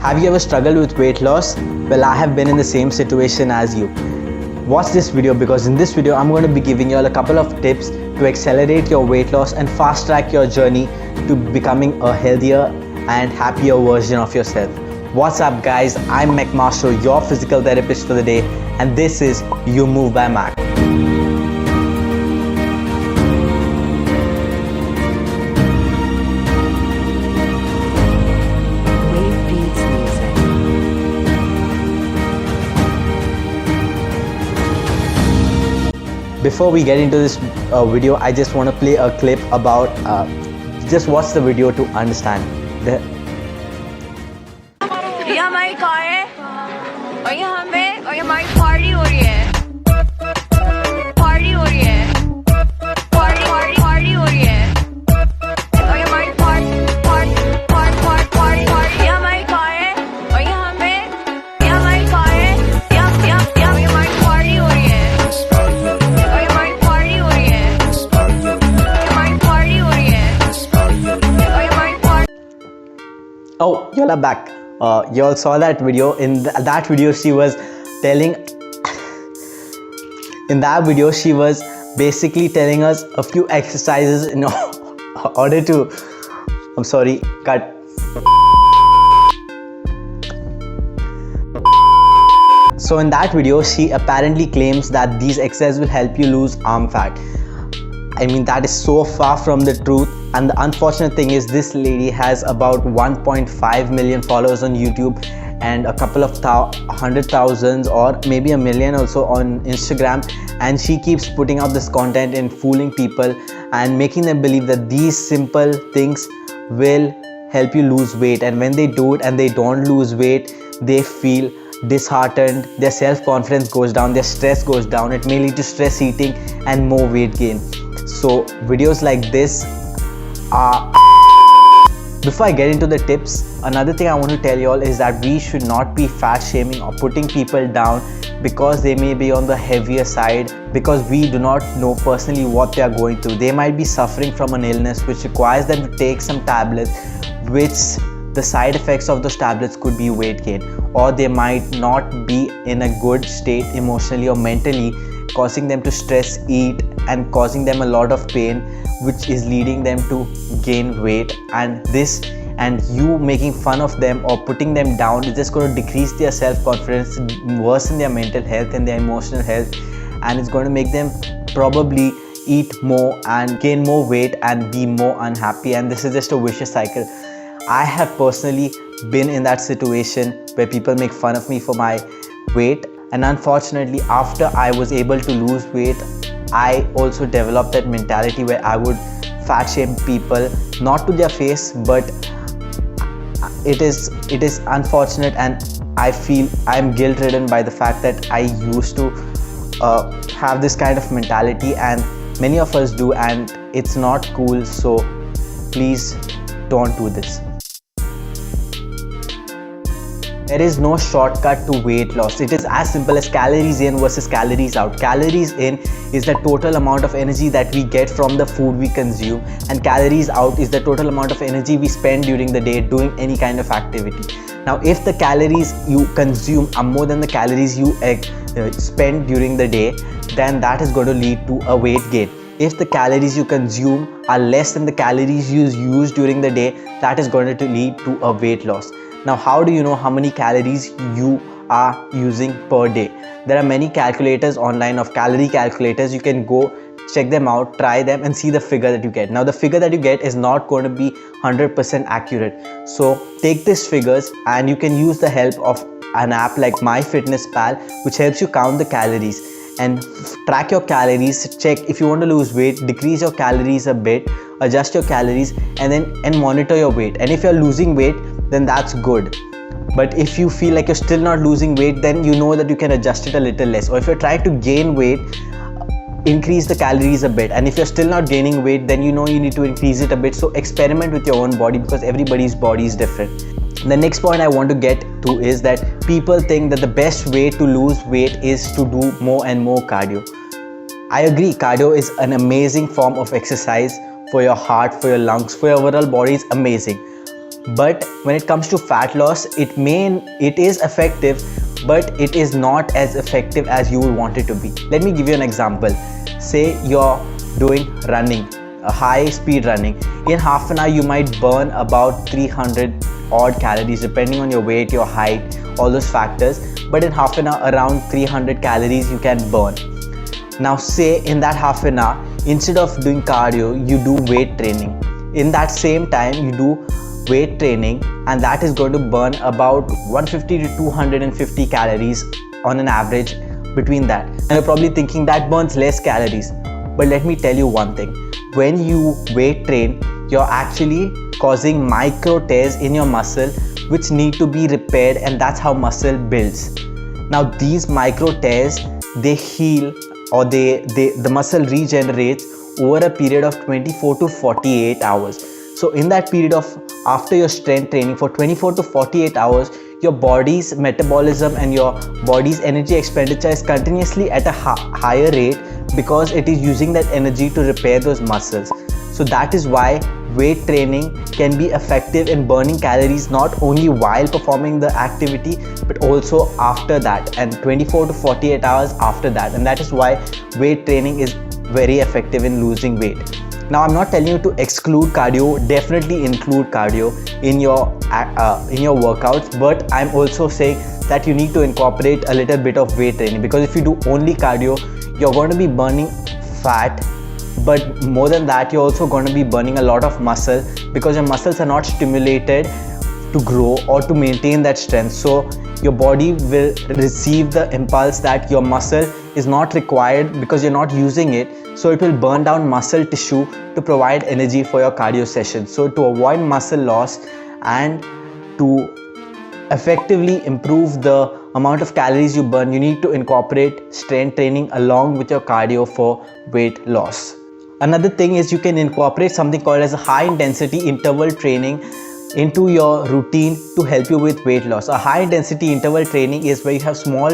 Have you ever struggled with weight loss? Well, I have been in the same situation as you. Watch this video because in this video I'm going to be giving you all a couple of tips to accelerate your weight loss and fast track your journey to becoming a healthier and happier version of yourself. What's up guys, I'm McMaster, your physical therapist for the day, and this is You Move by Mac. Before we get into this video, I just want to play a clip about just watch the video to understand. ये हमारी car है और ये हमारी party हो रही है, party हो रही है, पार्टी हो रही है और ये हमारी पार्टी, ये हमारी कार है और ये हमारी कार है, ये हमारी पार्टी हो रही है और ये हमारी पार्टी हो रही है, हमारी पार्टी हो रही है और ये हमारी party. Oh, y'all are back. You all saw that video. In that video she was telling she was basically telling us a few exercises in order to, I'm sorry, cut. So in that video she apparently claims that these exercises will help you lose arm fat. I mean, that is so far from the truth, and the unfortunate thing is this lady has about 1.5 million followers on YouTube and a couple of 100,000 or maybe a million also on Instagram, and she keeps putting out this content and fooling people and making them believe that these simple things will help you lose weight, and when they do it and they don't lose weight, they feel disheartened, their self-confidence goes down, their stress goes down. It may lead to stress eating and more weight gain. So videos like this are... Before I get into the tips, another thing I want to tell you all is that we should not be fat shaming or putting people down because they may be on the heavier side, because we do not know personally what they are going through. They might be suffering from an illness which requires them to take some tablets, which the side effects of those tablets could be weight gain, or they might not be in a good state emotionally or mentally, causing them to stress eat and causing them a lot of pain, which is leading them to gain weight. And you making fun of them or putting them down is just going to decrease their self-confidence, worsen their mental health and their emotional health, and it's going to make them probably eat more and gain more weight and be more unhappy, and this is just a vicious cycle. I have personally been in that situation where people make fun of me for my weight, and unfortunately after I was able to lose weight, I also developed that mentality where I would fat shame people, not to their face, but it is unfortunate, and I feel I'm guilt-ridden by the fact that I used to have this kind of mentality, and many of us do, and it's not cool. So please don't do this. There is no shortcut to weight loss. It is as simple as calories in versus calories out. Calories in is the total amount of energy that we get from the food we consume, and calories out is the total amount of energy we spend during the day doing any kind of activity. Now, if the calories you consume are more than the calories you spend during the day, then that is going to lead to a weight gain. If the calories you consume are less than the calories you use during the day, that is going to lead to a weight loss. Now, how do you know how many calories you are using per day? There are many calculators online of calorie calculators. You can go check them out, try them, and see the figure that you get. Now, the figure that you get is not going to be 100% accurate. So take these figures and you can use the help of an app like MyFitnessPal, which helps you count the calories and track your calories. Check if you want to lose weight, decrease your calories a bit, adjust your calories, and monitor your weight. And if you're losing weight, then that's good. But if you feel like you're still not losing weight, then you know that you can adjust it a little less. Or if you're trying to gain weight, increase the calories a bit. And if you're still not gaining weight, then you know you need to increase it a bit. So experiment with your own body, because everybody's body is different. The next point I want to get to is that people think that the best way to lose weight is to do more and more cardio. I agree, cardio is an amazing form of exercise for your heart, for your lungs, for your overall body is amazing. But when it comes to fat loss, it is effective, but it is not as effective as you would want it to be. Let me give you an example. Say you're doing running, a high speed running. In half an hour you might burn about 300 odd calories depending on your weight, your height, all those factors, but in half an hour around 300 calories you can burn. Now say in that half an hour, instead of doing cardio, you do weight training. In that same time you do weight training, and that is going to burn about 150 to 250 calories on an average between that. And you're probably thinking that burns less calories, but let me tell you one thing. When you weight train, you're actually causing micro tears in your muscle which need to be repaired, and that's how muscle builds. Now these micro tears, they heal, or the muscle regenerates over a period of 24 to 48 hours. So in that period of after your strength training for 24 to 48 hours, your body's metabolism and your body's energy expenditure is continuously at a higher rate, because it is using that energy to repair those muscles. So that is why weight training can be effective in burning calories not only while performing the activity but also after that, and 24 to 48 hours after that. And that is why weight training is very effective in losing weight. Now I'm not telling you to exclude cardio, definitely include cardio in your workouts, but I'm also saying that you need to incorporate a little bit of weight training, because if you do only cardio, you're going to be burning fat, but more than that you're also going to be burning a lot of muscle, because your muscles are not stimulated to grow or to maintain that strength. So your body will receive the impulse that your muscle is not required because you're not using it, so it will burn down muscle tissue to provide energy for your cardio session. So to avoid muscle loss and to effectively improve the amount of calories you burn, you need to incorporate strength training along with your cardio for weight loss. Another thing is you can incorporate something called as a high intensity interval training into your routine to help you with weight loss. A high intensity interval training is where you have small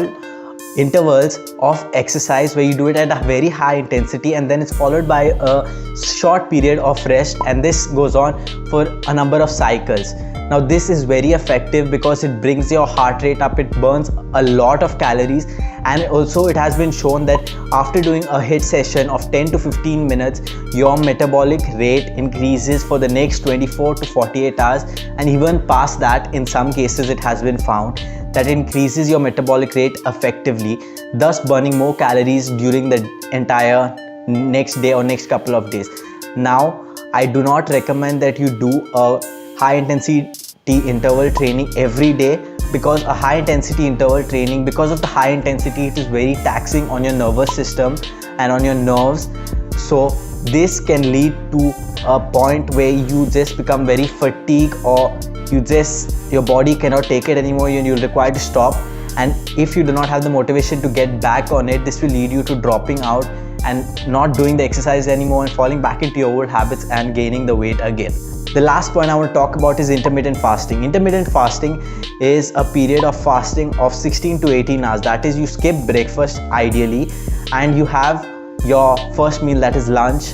intervals of exercise where you do it at a very high intensity, and then it's followed by a short period of rest, and this goes on for a number of cycles. Now this is very effective because it brings your heart rate up, it burns a lot of calories, and also it has been shown that after doing a HIIT session of 10 to 15 minutes, your metabolic rate increases for the next 24 to 48 hours, and even past that in some cases it has been found that increases your metabolic rate effectively, thus burning more calories during the entire next day or next couple of days. Now I do not recommend that you do a high intensity interval training every day, because a high intensity interval training, because of the high intensity, it is very taxing on your nervous system and on your nerves. So this can lead to a point where you just become very fatigued, or your body cannot take it anymore and you're required to stop. And if you do not have the motivation to get back on it, this will lead you to dropping out and not doing the exercise anymore and falling back into your old habits and gaining the weight again. The last point I want to talk about is intermittent fasting. Intermittent fasting is a period of fasting of 16 to 18 hours. That is, you skip breakfast ideally, and you have your first meal, that is lunch,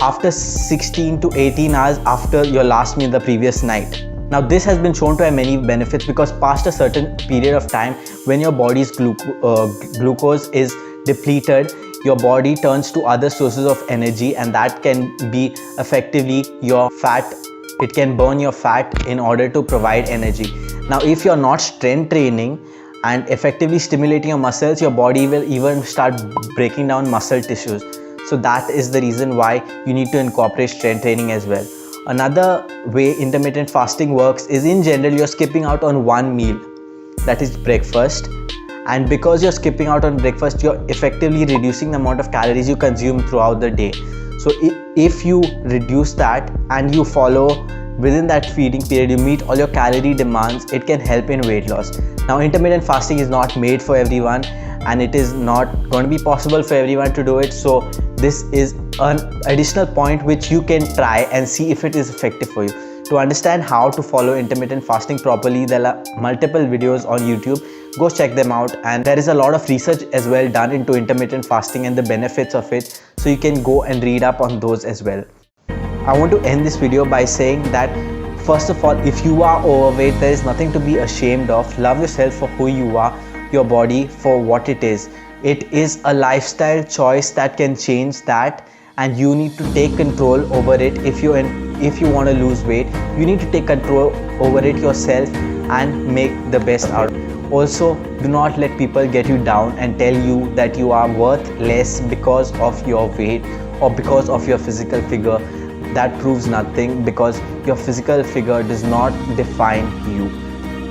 after 16 to 18 hours after your last meal the previous night. Now this has been shown to have many benefits, because past a certain period of time, when your body's glucose is depleted, your body turns to other sources of energy, and that can be effectively your fat. It can burn your fat in order to provide energy. Now if you're not strength training and effectively stimulating your muscles, your body will even start breaking down muscle tissues. So that is the reason why you need to incorporate strength training as well. Another way intermittent fasting works is, in general, you're skipping out on one meal, that is breakfast. And because you're skipping out on breakfast, you're effectively reducing the amount of calories you consume throughout the day. So if you reduce that and you follow within that feeding period, you meet all your calorie demands, it can help in weight loss. Now intermittent fasting is not made for everyone, and it is not going to be possible for everyone to do it. So this is an additional point which you can try and see if it is effective for you. To understand how to follow intermittent fasting properly, there are multiple videos on YouTube. Go check them out, and there is a lot of research as well done into intermittent fasting and the benefits of it, so you can go and read up on those as well. I want to end this video by saying that First of all, if you are overweight, there is nothing to be ashamed of. Love yourself for who you are, your body for what it is. It is a lifestyle choice that can change that, and you need to take control over it. If you want to lose weight, you need to take control over it yourself and make the best out of it. Also, do not let people get you down and tell you that you are worth less because of your weight or because of your physical figure. That proves nothing, because your physical figure does not define you.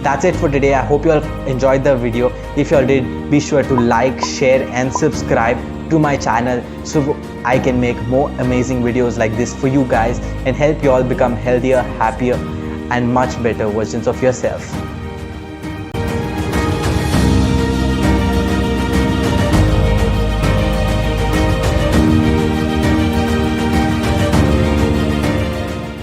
That's it for today. I hope you all enjoyed the video. If you all did, be sure to like, share and subscribe to my channel so I can make more amazing videos like this for you guys and help you all become healthier, happier and much better versions of yourself.